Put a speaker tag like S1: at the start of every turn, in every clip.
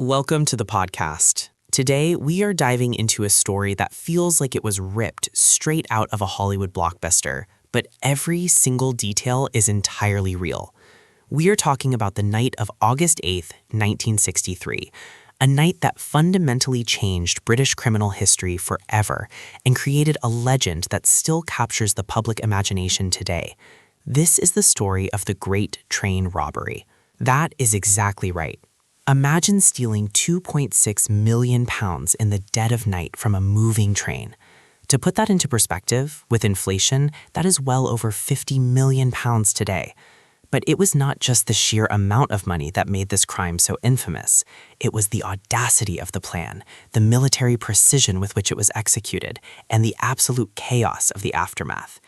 S1: Welcome to the podcast. Today, we are diving into a story that feels like it was ripped straight out of a Hollywood blockbuster, but every single detail is entirely real. We are talking about the night of August 8th, 1963, a night that fundamentally changed British criminal history forever and created a legend that still captures the public imagination today. This is the story of the Great Train Robbery. That is exactly right. Imagine stealing 2.6 million pounds in the dead of night from a moving train. To put that into perspective, with inflation, that is well over 50 million pounds today. But it was not just the sheer amount of money that made this crime so infamous. It was the audacity of the plan, the military precision with which it was executed, and the absolute chaos of the aftermath.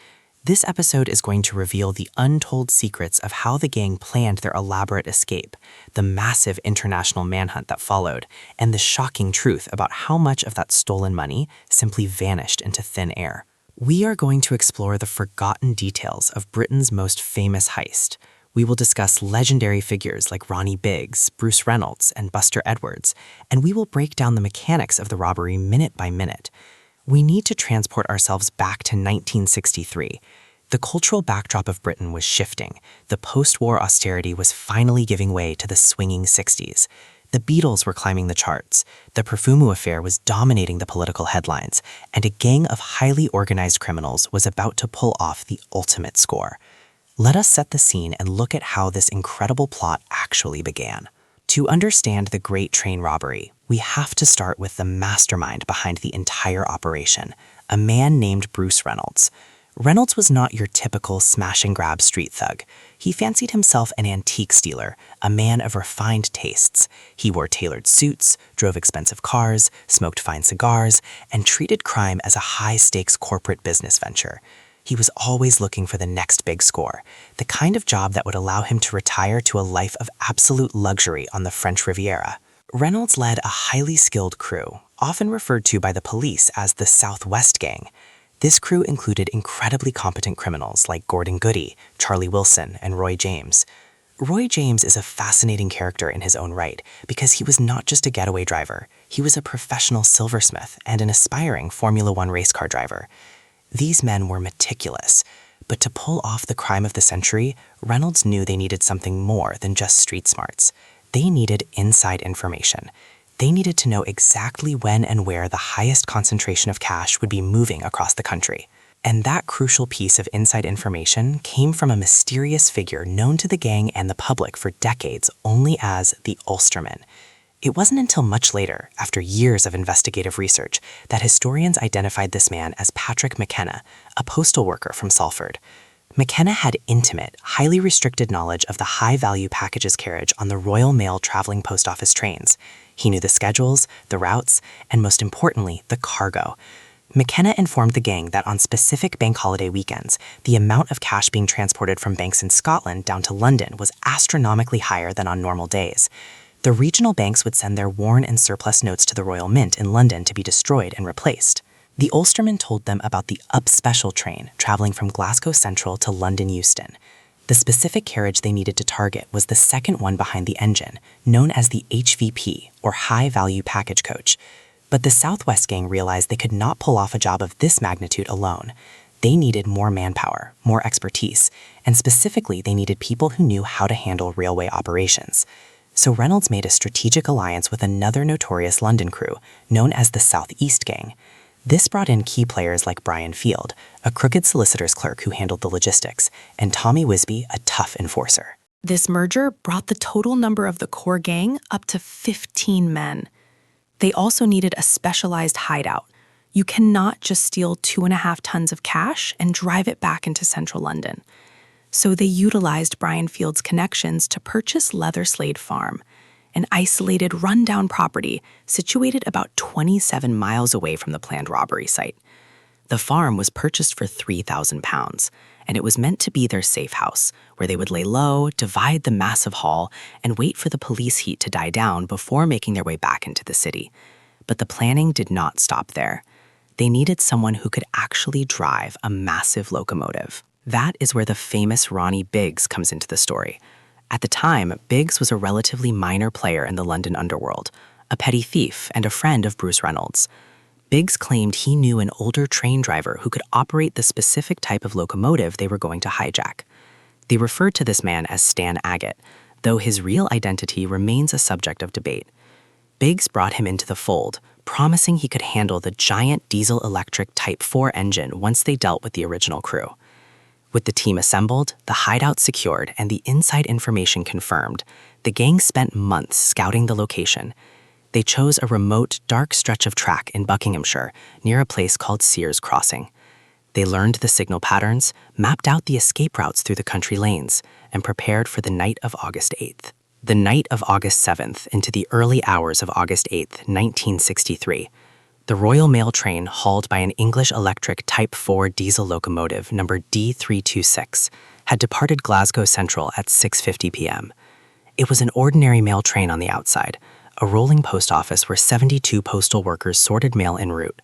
S1: This episode is going to reveal the untold secrets of how the gang planned their elaborate escape, the massive international manhunt that followed, and the shocking truth about how much of that stolen money simply vanished into thin air. We are going to explore the forgotten details of Britain's most famous heist. We will discuss legendary figures like Ronnie Biggs, Bruce Reynolds, and Buster Edwards, and we will break down the mechanics of the robbery minute by minute. We need to transport ourselves back to 1963. The cultural backdrop of Britain was shifting. The post-war austerity was finally giving way to the swinging 60s. The Beatles were climbing the charts. The Perfumo affair was dominating the political headlines, and a gang of highly organized criminals was about to pull off the ultimate score. Let us set the scene and look at how this incredible plot actually began. To understand the Great Train Robbery, we have to start with the mastermind behind the entire operation, a man named Bruce Reynolds. Reynolds was not your typical smash-and-grab street thug. He fancied himself an antique dealer, a man of refined tastes. He wore tailored suits, drove expensive cars, smoked fine cigars, and treated crime as a high-stakes corporate business venture. He was always looking for the next big score, the kind of job that would allow him to retire to a life of absolute luxury on the French Riviera. Reynolds led a highly skilled crew, often referred to by the police as the Southwest Gang. This crew included incredibly competent criminals like Gordon Goody, Charlie Wilson, and Roy James. Roy James is a fascinating character in his own right because he was not just a getaway driver. He was a professional silversmith and an aspiring Formula One race car driver. These men were meticulous, but to pull off the crime of the century, Reynolds knew they needed something more than just street smarts. They needed inside information. They needed to know exactly when and where the highest concentration of cash would be moving across the country. And that crucial piece of inside information came from a mysterious figure known to the gang and the public for decades only as the Ulsterman. It wasn't until much later, after years of investigative research, that historians identified this man as Patrick McKenna, a postal worker from Salford. McKenna had intimate, highly restricted knowledge of the high-value packages carriage on the Royal Mail traveling post office trains. He knew the schedules, the routes, and most importantly, the cargo. McKenna informed the gang that on specific bank holiday weekends, the amount of cash being transported from banks in Scotland down to London was astronomically higher than on normal days. The regional banks would send their worn and surplus notes to the Royal Mint in London to be destroyed and replaced. The Ulsterman told them about the Up Special train traveling from Glasgow Central to London Euston. The specific carriage they needed to target was the second one behind the engine, known as the HVP, or High Value Package Coach. But the Southwest Gang realized they could not pull off a job of this magnitude alone. They needed more manpower, more expertise, and specifically they needed people who knew how to handle railway operations. So Reynolds made a strategic alliance with another notorious London crew, known as the Southeast Gang. This brought in key players like Brian Field, a crooked solicitor's clerk who handled the logistics, and Tommy Wisby, a tough enforcer.
S2: This merger brought the total number of the core gang up to 15 men. They also needed a specialized hideout. You cannot just steal 2.5 tons of cash and drive it back into central London. So they utilized Brian Field's connections to purchase Leatherslade Farm, an isolated, rundown property situated about 27 miles away from the planned robbery site. The farm was purchased for £3,000, and it was meant to be their safe house, where they would lay low, divide the massive haul, and wait for the police heat to die down before making their way back into the city. But the planning did not stop there. They needed someone who could actually drive a massive locomotive. That is where the famous Ronnie Biggs comes into the story. At the time, Biggs was a relatively minor player in the London underworld, a petty thief and a friend of Bruce Reynolds. Biggs claimed he knew an older train driver who could operate the specific type of locomotive they were going to hijack. They referred to this man as Stan Agate, though his real identity remains a subject of debate. Biggs brought him into the fold, promising he could handle the giant diesel-electric Type 4 engine once they dealt with the original crew. With the team assembled, the hideout secured, and the inside information confirmed, the gang spent months scouting the location. They chose a remote, dark stretch of track in Buckinghamshire, near a place called Sears Crossing. They learned the signal patterns, mapped out the escape routes through the country lanes, and prepared for the night of August 8th. The night of August 7th into the early hours of August 8th, 1963, the Royal Mail train hauled by an English electric Type 4 diesel locomotive number D326 had departed Glasgow Central at 6:50 p.m. It was an ordinary mail train on the outside, a rolling post office where 72 postal workers sorted mail en route.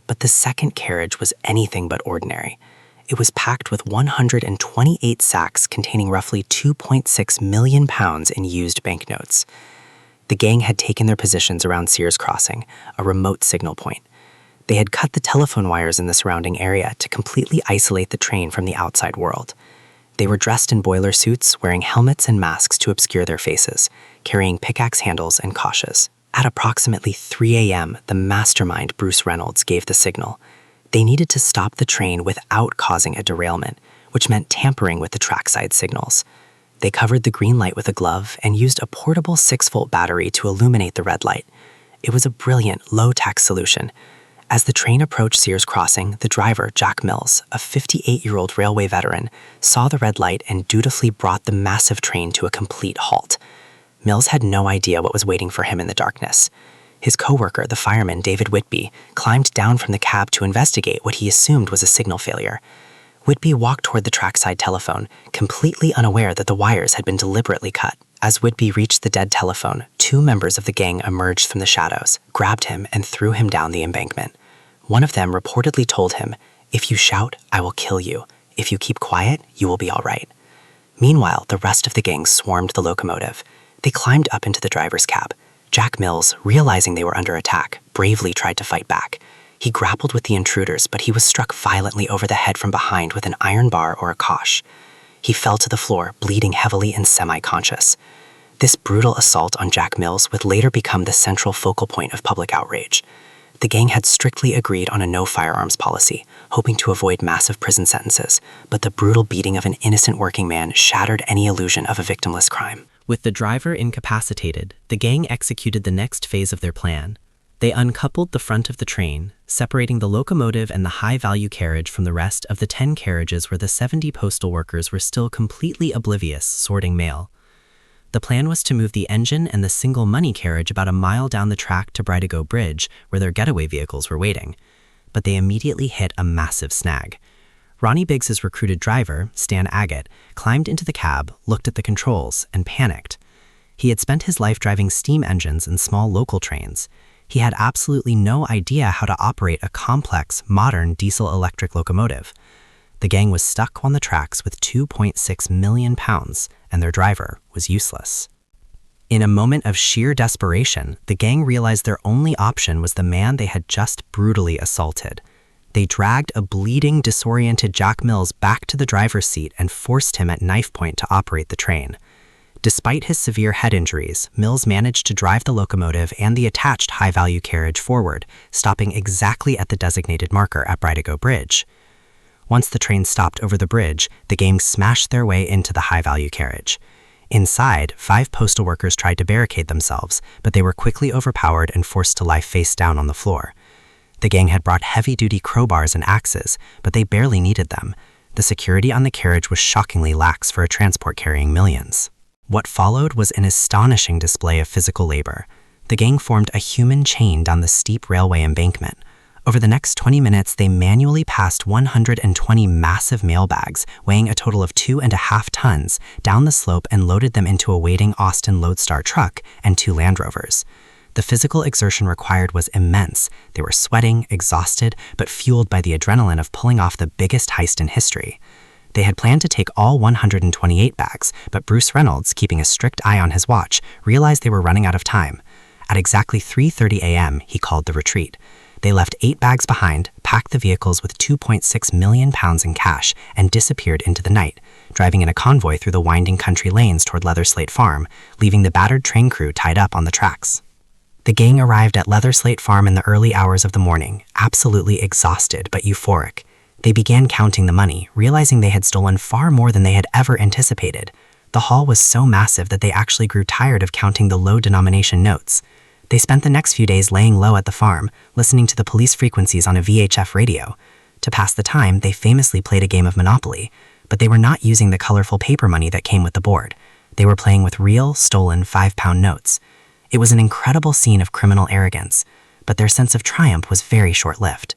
S2: But the second carriage was anything but ordinary. It was packed with 128 sacks containing roughly 2.6 million pounds in used banknotes. The gang had taken their positions around Sears Crossing, a remote signal point. They had cut the telephone wires in the surrounding area to completely isolate the train from the outside world. They were dressed in boiler suits, wearing helmets and masks to obscure their faces, carrying pickaxe handles and cautious. At approximately 3 a.m., the mastermind Bruce Reynolds gave the signal. They needed to stop the train without causing a derailment, which meant tampering with the trackside signals. They covered the green light with a glove and used a portable 6-volt battery to illuminate the red light. It was a brilliant, low-tech solution. As the train approached Sears Crossing, the driver, Jack Mills, a 58-year-old railway veteran, saw the red light and dutifully brought the massive train to a complete halt. Mills had no idea what was waiting for him in the darkness. His co-worker, the fireman David Whitby, climbed down from the cab to investigate what he assumed was a signal failure. Whitby walked toward the trackside telephone, completely unaware that the wires had been deliberately cut. As Whitby reached the dead telephone, 2 members of the gang emerged from the shadows, grabbed him, and threw him down the embankment. One of them reportedly told him, "If you shout, I will kill you. If you keep quiet, you will be all right." Meanwhile, the rest of the gang swarmed the locomotive. They climbed up into the driver's cab. Jack Mills, realizing they were under attack, bravely tried to fight back. He grappled with the intruders, but he was struck violently over the head from behind with an iron bar or a kosh. He fell to the floor, bleeding heavily and semi-conscious. This brutal assault on Jack Mills would later become the central focal point of public outrage. The gang had strictly agreed on a no-firearms policy, hoping to avoid massive prison sentences, but the brutal beating of an innocent working man shattered any illusion of a victimless crime.
S1: With the driver incapacitated, the gang executed the next phase of their plan. They uncoupled the front of the train, separating the locomotive and the high-value carriage from the rest of the 10 carriages where the 70 postal workers were still completely oblivious, sorting mail. The plan was to move the engine and the single money carriage about a mile down the track to Bridego Bridge, where their getaway vehicles were waiting. But they immediately hit a massive snag. Ronnie Biggs' recruited driver, Stan Agate, climbed into the cab, looked at the controls, and panicked. He had spent his life driving steam engines and small local trains. He had absolutely no idea how to operate a complex, modern diesel-electric locomotive. The gang was stuck on the tracks with 2.6 million pounds, and their driver was useless. In a moment of sheer desperation, the gang realized their only option was the man they had just brutally assaulted. They dragged a bleeding, disoriented Jack Mills back to the driver's seat and forced him at knife point to operate the train. Despite his severe head injuries, Mills managed to drive the locomotive and the attached high-value carriage forward, stopping exactly at the designated marker at Bridego Bridge. Once the train stopped over the bridge, the gang smashed their way into the high-value carriage. Inside, 5 postal workers tried to barricade themselves, but they were quickly overpowered and forced to lie face down on the floor. The gang had brought heavy-duty crowbars and axes, but they barely needed them. The security on the carriage was shockingly lax for a transport carrying millions. What followed was an astonishing display of physical labor. The gang formed a human chain down the steep railway embankment. Over the next 20 minutes, they manually passed 120 massive mail bags, weighing a total of 2.5 tons, down the slope and loaded them into a waiting Austin Lodestar truck and 2 Land Rovers. The physical exertion required was immense. They were sweating, exhausted, but fueled by the adrenaline of pulling off the biggest heist in history. They had planned to take all 128 bags, but Bruce Reynolds, keeping a strict eye on his watch, realized they were running out of time. At exactly 3:30 a.m., he called the retreat. They left 8 bags behind, packed the vehicles with £2.6 million in cash, and disappeared into the night, driving in a convoy through the winding country lanes toward Leatherslate Farm, leaving the battered train crew tied up on the tracks. The gang arrived at Leatherslate Farm in the early hours of the morning, absolutely exhausted but euphoric. They began counting the money, realizing they had stolen far more than they had ever anticipated. The haul was so massive that they actually grew tired of counting the low-denomination notes. They spent the next few days laying low at the farm, listening to the police frequencies on a VHF radio. To pass the time, they famously played a game of Monopoly, but they were not using the colorful paper money that came with the board. They were playing with real, stolen 5-pound notes. It was an incredible scene of criminal arrogance, but their sense of triumph was very short-lived.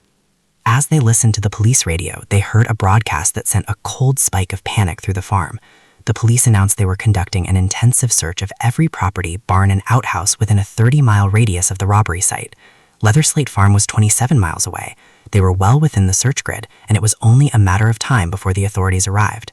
S1: As they listened to the police radio, they heard a broadcast that sent a cold spike of panic through the farm. The police announced they were conducting an intensive search of every property, barn, and outhouse within a 30-mile radius of the robbery site. Leatherslate Farm was 27 miles away. They were well within the search grid, and it was only a matter of time before the authorities arrived.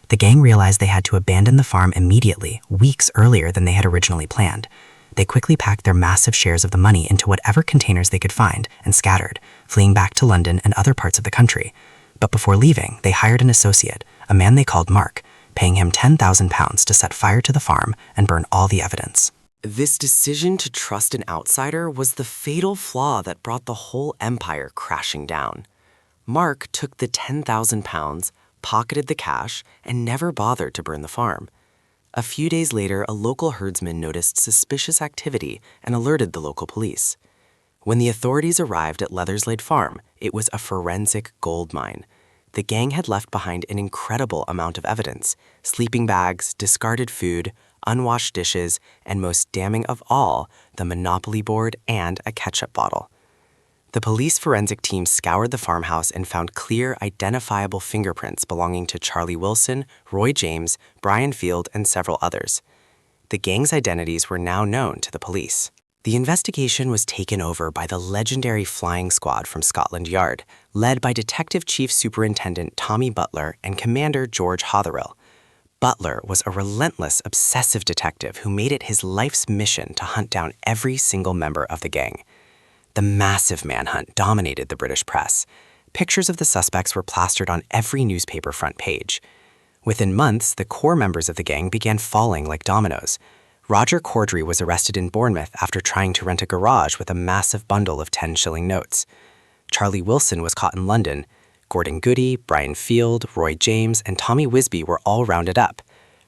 S1: The gang realized they had to abandon the farm immediately, weeks earlier than they had originally planned. They quickly packed their massive shares of the money into whatever containers they could find and scattered, fleeing back to London and other parts of the country. But before leaving, they hired an associate, a man they called Mark, paying him £10,000 to set fire to the farm and burn all the evidence.
S3: This decision to trust an outsider was the fatal flaw that brought the whole empire crashing down. Mark took the £10,000, pocketed the cash, and never bothered to burn the farm. A few days later, a local herdsman noticed suspicious activity and alerted the local police. When the authorities arrived at Leatherslade Farm, it was a forensic gold mine. The gang had left behind an incredible amount of evidence: sleeping bags, discarded food, unwashed dishes, and most damning of all, the Monopoly board and a ketchup bottle. The police forensic team scoured the farmhouse and found clear, identifiable fingerprints belonging to Charlie Wilson, Roy James, Brian Field, and several others. The gang's identities were now known to the police. The investigation was taken over by the legendary Flying Squad from Scotland Yard, led by Detective Chief Superintendent Tommy Butler and Commander George Hotherill. Butler was a relentless, obsessive detective who made it his life's mission to hunt down every single member of the gang. The massive manhunt dominated the British press. Pictures of the suspects were plastered on every newspaper front page. Within months, the core members of the gang began falling like dominoes. Roger Corddry was arrested in Bournemouth after trying to rent a garage with a massive bundle of 10-shilling notes. Charlie Wilson was caught in London. Gordon Goody, Brian Field, Roy James, and Tommy Wisby were all rounded up.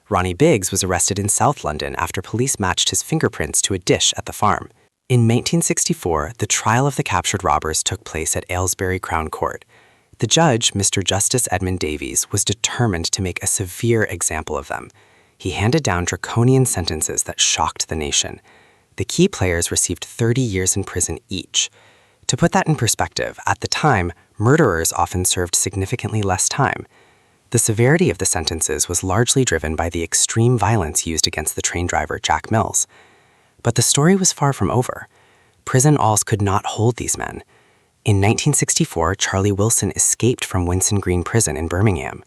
S3: Ronnie Biggs was arrested in South London after police matched his fingerprints to a dish at the farm. In 1964, the trial of the captured robbers took place at Aylesbury Crown Court. The judge, Mr. Justice Edmund Davies, was determined to make a severe example of them. He handed down draconian sentences that shocked the nation. The key players received 30 years in prison each. To put that in perspective, at the time, murderers often served significantly less time. The severity of the sentences was largely driven by the extreme violence used against the train driver Jack Mills. But the story was far from over. Prison walls could not hold these men. In 1964, Charlie Wilson escaped from Winson Green Prison in Birmingham.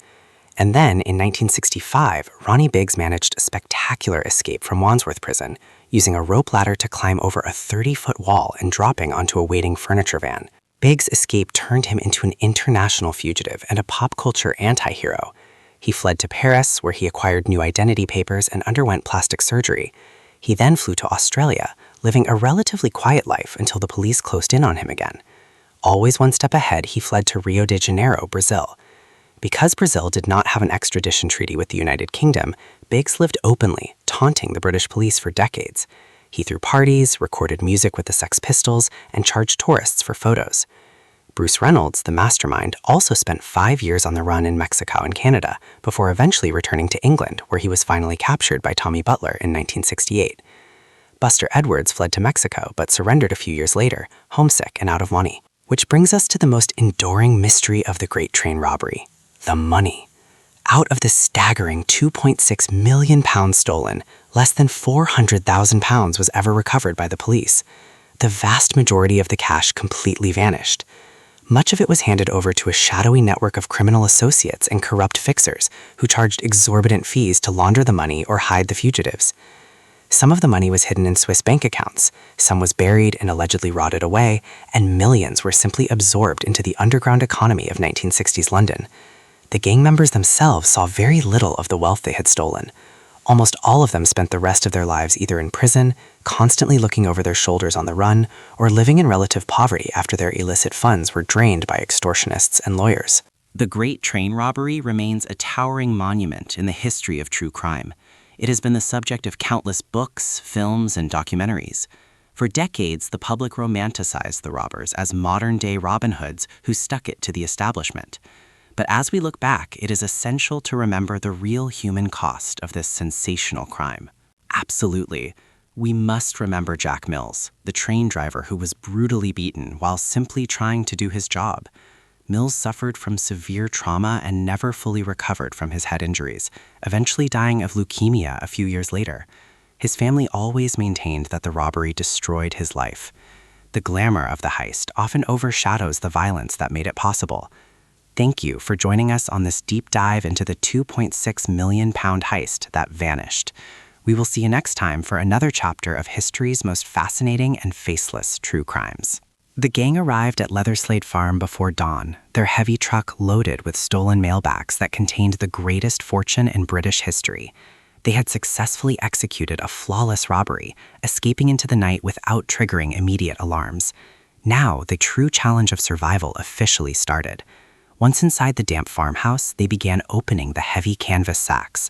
S3: And then, in 1965, Ronnie Biggs managed a spectacular escape from Wandsworth Prison, using a rope ladder to climb over a 30-foot wall and dropping onto a waiting furniture van. Biggs' escape turned him into an international fugitive and a pop culture anti-hero. He fled to Paris, where he acquired new identity papers and underwent plastic surgery. He then flew to Australia, living a relatively quiet life until the police closed in on him again. Always one step ahead, he fled to Rio de Janeiro, Brazil. Because Brazil did not have an extradition treaty with the United Kingdom, Biggs lived openly, taunting the British police for decades. He threw parties, recorded music with the Sex Pistols, and charged tourists for photos. Bruce Reynolds, the mastermind, also spent 5 years on the run in Mexico and Canada, before eventually returning to England, where he was finally captured by Tommy Butler in 1968. Buster Edwards fled to Mexico, but surrendered a few years later, homesick and out of money. Which brings us to the most enduring mystery of the Great Train Robbery: the money. Out of the staggering £2.6 million stolen, less than £400,000 was ever recovered by the police. The vast majority of the cash completely vanished.
S1: Much of it was handed over to a shadowy network of criminal associates and corrupt fixers who charged exorbitant fees to launder the money or hide the fugitives. Some of the money was hidden in Swiss bank accounts, some was buried and allegedly rotted away, and millions were simply absorbed into the underground economy of 1960s London. The gang members themselves saw very little of the wealth they had stolen. Almost all of them spent the rest of their lives either in prison, constantly looking over their shoulders on the run, or living in relative poverty after their illicit funds were drained by extortionists and lawyers.
S4: The Great Train Robbery remains a towering monument in the history of true crime. It has been the subject of countless books, films, and documentaries. For decades, the public romanticized the robbers as modern-day Robin Hoods who stuck it to the establishment. But as we look back, it is essential to remember the real human cost of this sensational crime. Absolutely. We must remember Jack Mills, the train driver who was brutally beaten while simply trying to do his job. Mills suffered from severe trauma and never fully recovered from his head injuries, eventually dying of leukemia a few years later. His family always maintained that the robbery destroyed his life. The glamour of the heist often overshadows the violence that made it possible. Thank you for joining us on this deep dive into the £2.6 million heist that vanished. We will see you next time for another chapter of history's most fascinating and faceless true crimes. The gang arrived at Leatherslade Farm before dawn, their heavy truck loaded with stolen mailbags that contained the greatest fortune in British history. They had successfully executed a flawless robbery, escaping into the night without triggering immediate alarms. Now, the true challenge of survival officially started. Once inside the damp farmhouse, they began opening the heavy canvas sacks.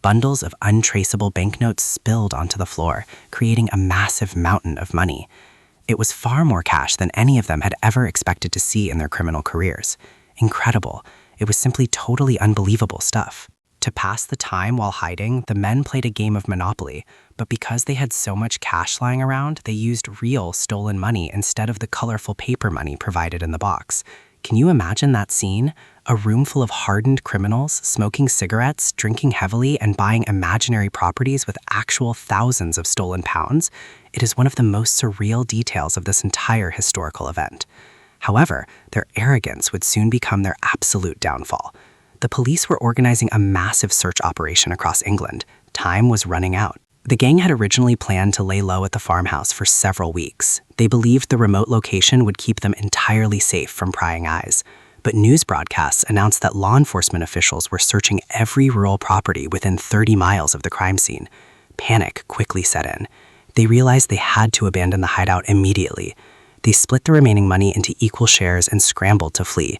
S4: Bundles of untraceable banknotes spilled onto the floor, creating a massive mountain of money. It was far more cash than any of them had ever expected to see in their criminal careers. Incredible. It was simply totally unbelievable stuff. To pass the time while hiding, the men played a game of Monopoly, but because they had so much cash lying around, they used real stolen money instead of the colorful paper money provided in the box. Can you imagine that scene? A room full of hardened criminals, smoking cigarettes, drinking heavily, and buying imaginary properties with actual thousands of stolen pounds? It is one of the most surreal details of this entire historical event. However, their arrogance would soon become their absolute downfall. The police were organizing a massive search operation across England. Time was running out. The gang had originally planned to lay low at the farmhouse for several weeks. They believed the remote location would keep them entirely safe from prying eyes. But news broadcasts announced that law enforcement officials were searching every rural property within 30 miles of the crime scene. Panic quickly set in. They realized they had to abandon the hideout immediately. They split the remaining money into equal shares and scrambled to flee.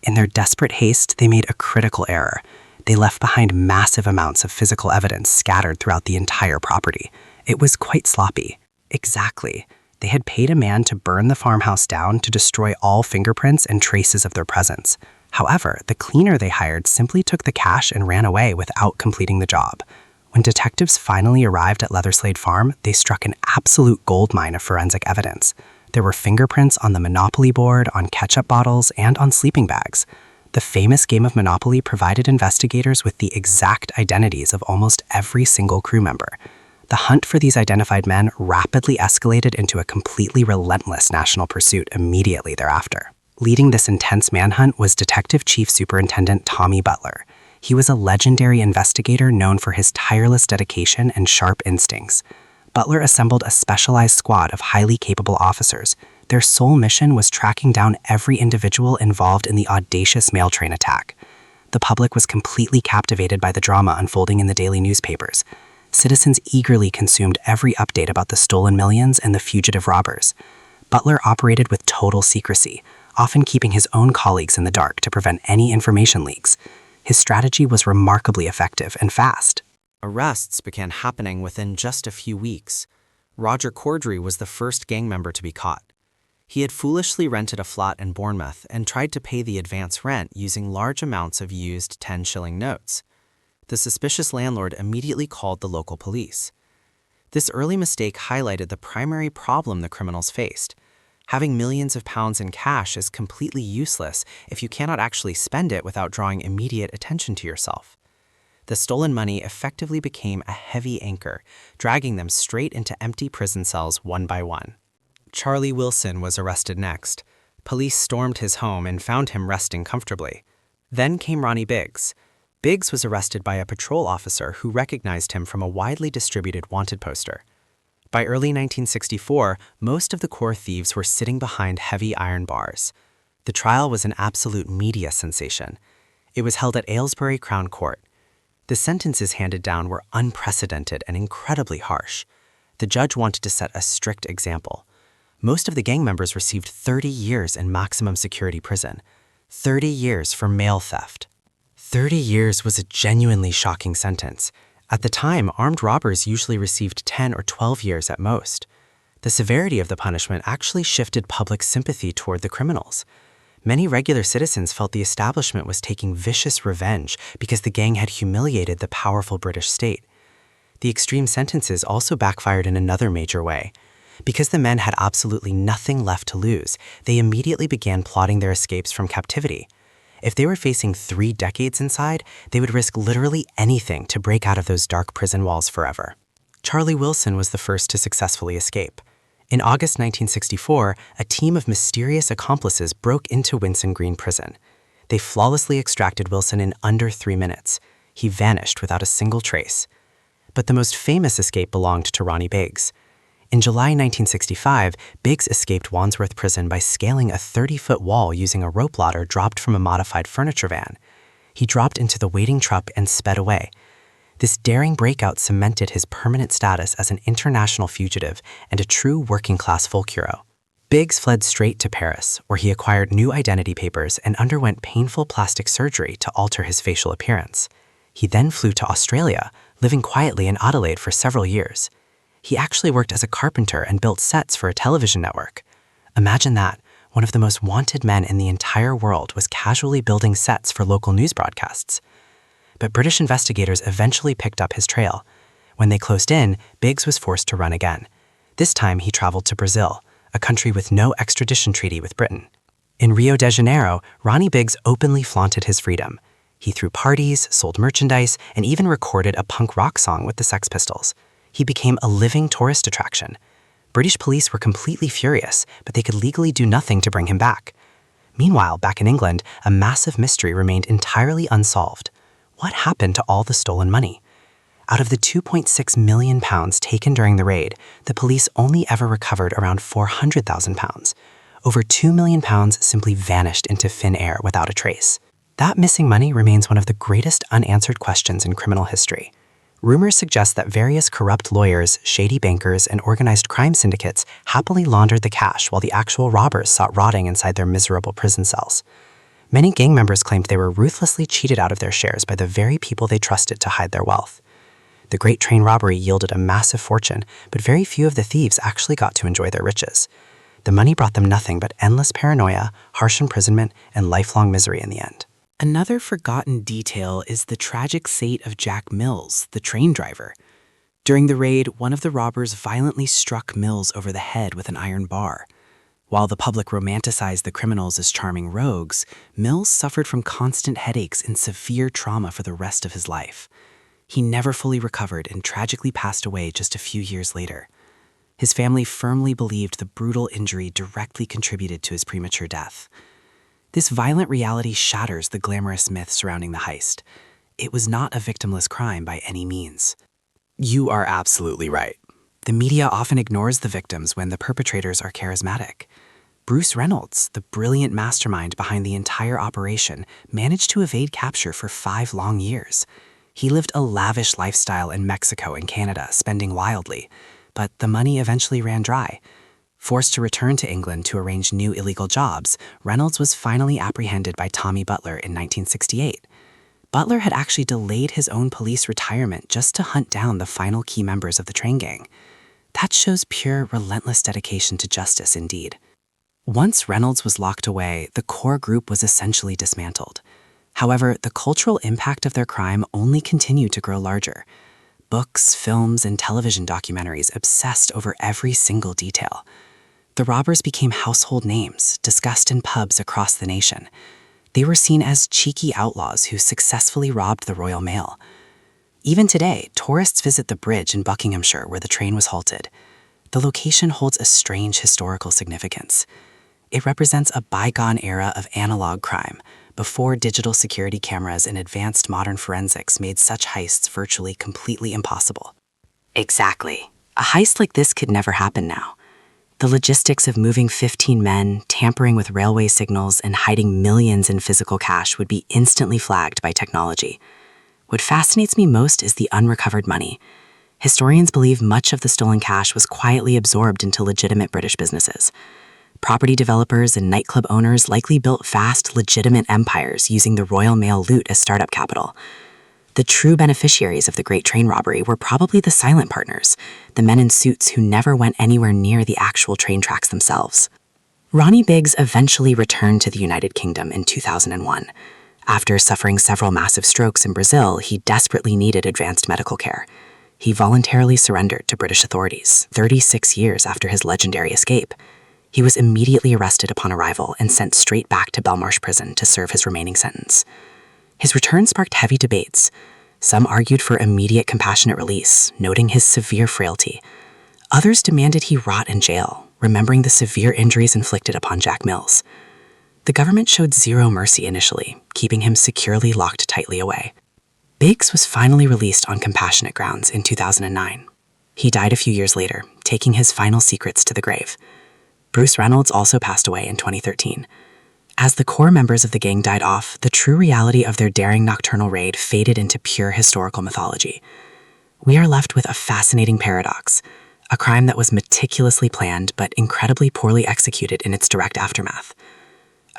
S4: In their desperate haste, they made a critical error. They left behind massive amounts of physical evidence scattered throughout the entire property. It was quite sloppy. Exactly. They had paid a man to burn the farmhouse down to destroy all fingerprints and traces of their presence. However, the cleaner they hired simply took the cash and ran away without completing the job. When detectives finally arrived at Leatherslade Farm, they struck an absolute goldmine of forensic evidence. There were fingerprints on the Monopoly board, on ketchup bottles, and on sleeping bags. The famous game of Monopoly provided investigators with the exact identities of almost every single crew member. The hunt for these identified men rapidly escalated into a completely relentless national pursuit immediately thereafter. Leading this intense manhunt was Detective Chief Superintendent Tommy Butler. He was a legendary investigator known for his tireless dedication and sharp instincts. Butler assembled a specialized squad of highly capable officers. Their sole mission was tracking down every individual involved in the audacious mail train attack. The public was completely captivated by the drama unfolding in the daily newspapers. Citizens eagerly consumed every update about the stolen millions and the fugitive robbers. Butler operated with total secrecy, often keeping his own colleagues in the dark to prevent any information leaks. His strategy was remarkably effective and fast.
S5: Arrests began happening within just a few weeks. Roger Corddry was the first gang member to be caught. He had foolishly rented a flat in Bournemouth and tried to pay the advance rent using large amounts of used 10-shilling notes. The suspicious landlord immediately called the local police. This early mistake highlighted the primary problem the criminals faced. Having millions of pounds in cash is completely useless if you cannot actually spend it without drawing immediate attention to yourself. The stolen money effectively became a heavy anchor, dragging them straight into empty prison cells one by one. Charlie Wilson was arrested next. Police stormed his home and found him resting comfortably. Then came Ronnie Biggs. Biggs was arrested by a patrol officer who recognized him from a widely distributed wanted poster. By early 1964, most of the core thieves were sitting behind heavy iron bars. The trial was an absolute media sensation. It was held at Aylesbury Crown Court. The sentences handed down were unprecedented and incredibly harsh. The judge wanted to set a strict example. Most of the gang members received 30 years in maximum security prison. 30 years for mail theft. 30 years was a genuinely shocking sentence. At the time, armed robbers usually received 10 or 12 years at most. The severity of the punishment actually shifted public sympathy toward the criminals. Many regular citizens felt the establishment was taking vicious revenge because the gang had humiliated the powerful British state. The extreme sentences also backfired in another major way. Because the men had absolutely nothing left to lose, they immediately began plotting their escapes from captivity. If they were facing 3 decades inside, they would risk literally anything to break out of those dark prison walls forever. Charlie Wilson was the first to successfully escape. In August 1964, a team of mysterious accomplices broke into Winson Green Prison. They flawlessly extracted Wilson in under 3 minutes. He vanished without a single trace. But the most famous escape belonged to Ronnie Biggs. In July 1965, Biggs escaped Wandsworth Prison by scaling a 30-foot wall using a rope ladder dropped from a modified furniture van. He dropped into the waiting truck and sped away. This daring breakout cemented his permanent status as an international fugitive and a true working-class folk hero. Biggs fled straight to Paris, where he acquired new identity papers and underwent painful plastic surgery to alter his facial appearance. He then flew to Australia, living quietly in Adelaide for several years. He actually worked as a carpenter and built sets for a television network. Imagine that, one of the most wanted men in the entire world was casually building sets for local news broadcasts. But British investigators eventually picked up his trail. When they closed in, Biggs was forced to run again. This time he traveled to Brazil, a country with no extradition treaty with Britain. In Rio de Janeiro, Ronnie Biggs openly flaunted his freedom. He threw parties, sold merchandise, and even recorded a punk rock song with the Sex Pistols. He became a living tourist attraction. British police were completely furious, but they could legally do nothing to bring him back. Meanwhile, back in England, a massive mystery remained entirely unsolved. What happened to all the stolen money? Out of the £2.6 million taken during the raid, the police only ever recovered around £400,000. Over £2 million simply vanished into thin air without a trace. That missing money remains one of the greatest unanswered questions in criminal history. Rumors suggest that various corrupt lawyers, shady bankers, and organized crime syndicates happily laundered the cash while the actual robbers sat rotting inside their miserable prison cells. Many gang members claimed they were ruthlessly cheated out of their shares by the very people they trusted to hide their wealth. The Great Train Robbery yielded a massive fortune, but very few of the thieves actually got to enjoy their riches. The money brought them nothing but endless paranoia, harsh imprisonment, and lifelong misery in the end.
S1: Another forgotten detail is the tragic fate of Jack Mills, the train driver. During the raid, one of the robbers violently struck Mills over the head with an iron bar. While the public romanticized the criminals as charming rogues, Mills suffered from constant headaches and severe trauma for the rest of his life. He never fully recovered and tragically passed away just a few years later. His family firmly believed the brutal injury directly contributed to his premature death. This violent reality shatters the glamorous myth surrounding the heist. It was not a victimless crime by any means. You are absolutely right. The media often ignores the victims when the perpetrators are charismatic. Bruce Reynolds, the brilliant mastermind behind the entire operation, managed to evade capture for 5 long years. He lived a lavish lifestyle in Mexico and Canada, spending wildly, but the money eventually ran dry. Forced to return to England to arrange new illegal jobs, Reynolds was finally apprehended by Tommy Butler in 1968. Butler had actually delayed his own police retirement just to hunt down the final key members of the train gang. That shows pure, relentless dedication to justice indeed. Once Reynolds was locked away, the core group was essentially dismantled. However, the cultural impact of their crime only continued to grow larger. Books, films, and television documentaries obsessed over every single detail. The robbers became household names, discussed in pubs across the nation. They were seen as cheeky outlaws who successfully robbed the Royal Mail. Even today, tourists visit the bridge in Buckinghamshire where the train was halted. The location holds a strange historical significance.
S3: It represents a bygone era of analog crime, before digital security cameras and advanced modern forensics made such heists virtually completely impossible. Exactly. A heist like this could never happen now. The logistics of moving 15 men, tampering with railway signals, and hiding millions in physical cash would be instantly flagged by technology. What fascinates me most is the unrecovered money. Historians believe much of the stolen cash was quietly absorbed into legitimate British businesses. Property developers and nightclub owners likely built fast, legitimate empires using the Royal Mail loot as startup capital. The true beneficiaries of the Great Train Robbery were probably the silent partners, the men in suits who never went anywhere near the actual train tracks themselves. Ronnie Biggs eventually returned to the United Kingdom in 2001. After suffering several massive strokes in Brazil, he desperately needed advanced medical care. He voluntarily surrendered to British authorities 36 years after his legendary escape. He was immediately arrested upon arrival and sent straight back to Belmarsh prison to serve his remaining sentence. His return sparked heavy debates. Some argued for immediate compassionate release, noting his severe frailty. Others demanded he rot in jail, remembering the severe injuries inflicted upon Jack Mills. The government showed zero mercy initially, keeping him securely locked tightly away. Biggs was finally released on compassionate grounds in 2009. He died a few years later, taking his final secrets to the grave. Bruce Reynolds also passed away in 2013. As the core members of the gang died off, the true reality of their daring nocturnal raid faded into pure historical mythology. We are left with a fascinating paradox, a crime that was meticulously planned but incredibly poorly executed in its direct aftermath.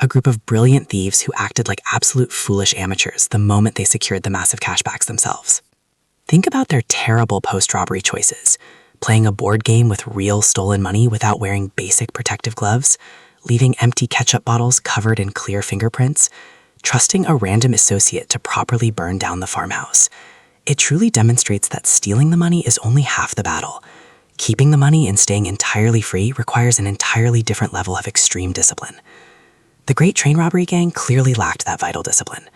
S3: A group of brilliant thieves who acted like absolute foolish amateurs the moment they secured the massive cashbacks themselves. Think about their terrible post-robbery choices. Playing a board game with real stolen money without wearing basic protective gloves, leaving empty ketchup bottles covered in clear fingerprints, trusting a random associate to properly burn down the farmhouse. It truly demonstrates that stealing the money is only half the battle. Keeping the money and staying entirely free requires an entirely different level of extreme discipline. The Great Train Robbery gang clearly lacked that vital discipline.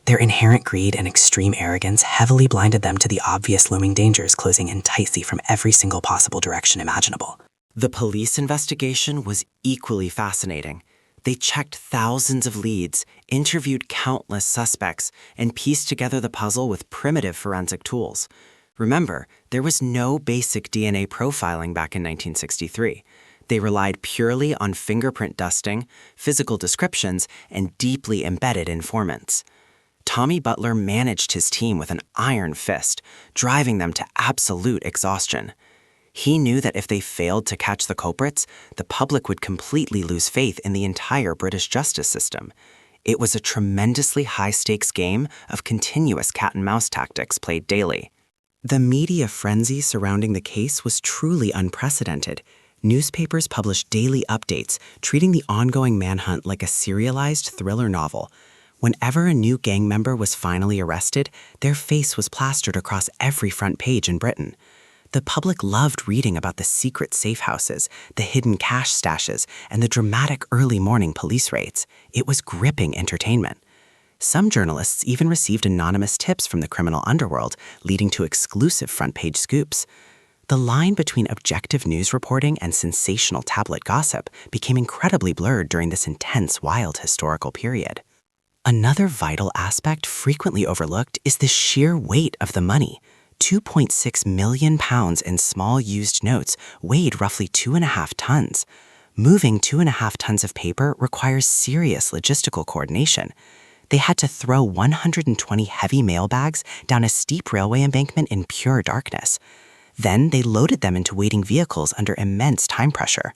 S3: Their inherent greed and extreme arrogance heavily blinded them to the obvious looming dangers closing in tightly from every single possible direction imaginable.
S5: The police investigation was equally fascinating. They checked thousands of leads, interviewed countless suspects, and pieced together the puzzle with primitive forensic tools. Remember, there was no basic DNA profiling back in 1963. They relied purely on fingerprint dusting, physical descriptions, and deeply embedded informants. Tommy Butler managed his team with an iron fist, driving them to absolute exhaustion. He knew that if they failed to catch the culprits, the public would completely lose faith in the entire British justice system. It was a tremendously high-stakes game of continuous cat-and-mouse tactics played daily. The media frenzy surrounding the case was truly unprecedented. Newspapers published daily updates, treating the ongoing manhunt like a serialized thriller novel. Whenever a new gang member was finally arrested, their face was plastered across every front page in Britain. The public loved reading about the secret safe houses, the hidden cash stashes, and the dramatic early morning police raids. It was gripping entertainment. Some journalists even received anonymous tips from the criminal underworld, leading to exclusive front-page scoops. The line between objective news reporting and sensational tabloid gossip became incredibly blurred during this intense, wild historical period. Another vital aspect frequently overlooked is the sheer weight of the money. 2.6 million pounds in small used notes weighed roughly 2.5 tons. Moving 2.5 tons of paper requires serious logistical coordination. They had to throw 120 heavy mail bags down a steep railway embankment in pure darkness. Then they loaded them into waiting vehicles under immense time pressure.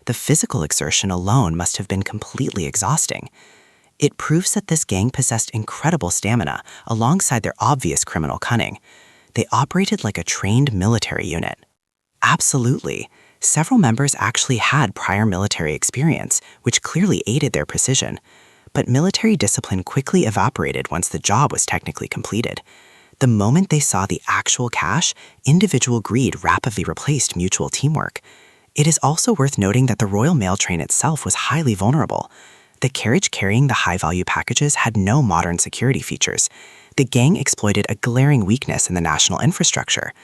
S5: The physical exertion alone must have been completely exhausting. It proves that this gang possessed incredible stamina alongside their obvious criminal cunning. They operated like a trained military unit. Absolutely. Several members actually had prior military experience, which clearly aided their precision. But military discipline quickly evaporated once the job was technically completed. The moment they saw the actual cash, individual greed rapidly replaced mutual teamwork. It is also worth noting that the Royal Mail train itself was highly vulnerable. The carriage carrying the high-value packages had no modern security features. The gang exploited a glaring weakness in the national infrastructure.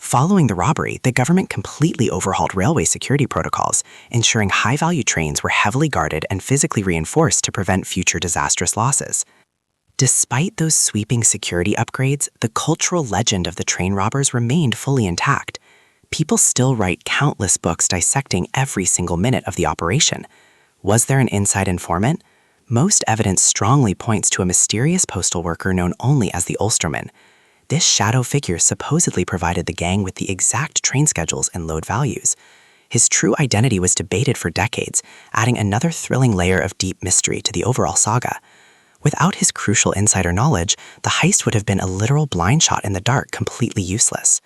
S4: Following the robbery, the government completely overhauled railway security protocols, ensuring high-value trains were heavily guarded and physically reinforced to prevent future disastrous losses. Despite those sweeping security upgrades, the cultural legend of the train robbers remained fully intact. People still write countless books dissecting every single minute of the operation. Was there an inside informant? Most evidence strongly points to a mysterious postal worker known only as the Ulsterman. This shadow figure supposedly provided the gang with the exact train schedules and load values. His true identity was debated for decades, adding another thrilling layer of deep mystery to the overall saga. Without his crucial insider knowledge, the heist would have been a literal blind shot in the dark, completely useless.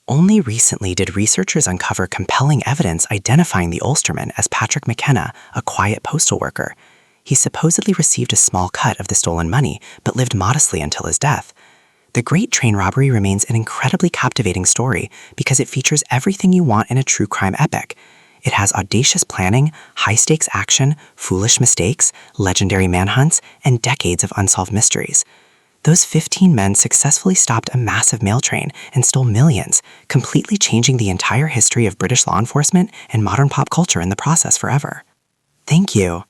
S4: Only recently did researchers uncover compelling evidence identifying the Ulsterman as Patrick McKenna, a quiet postal worker. He supposedly received a small cut of the stolen money, but lived modestly until his death. The Great Train Robbery remains an incredibly captivating story because it features everything you want in a true crime epic. It has audacious planning, high-stakes action, foolish mistakes, legendary manhunts, and decades of unsolved mysteries. Those 15 men successfully stopped a massive mail train and stole millions, completely changing the entire history of British law enforcement and modern pop culture in the process forever. Thank you.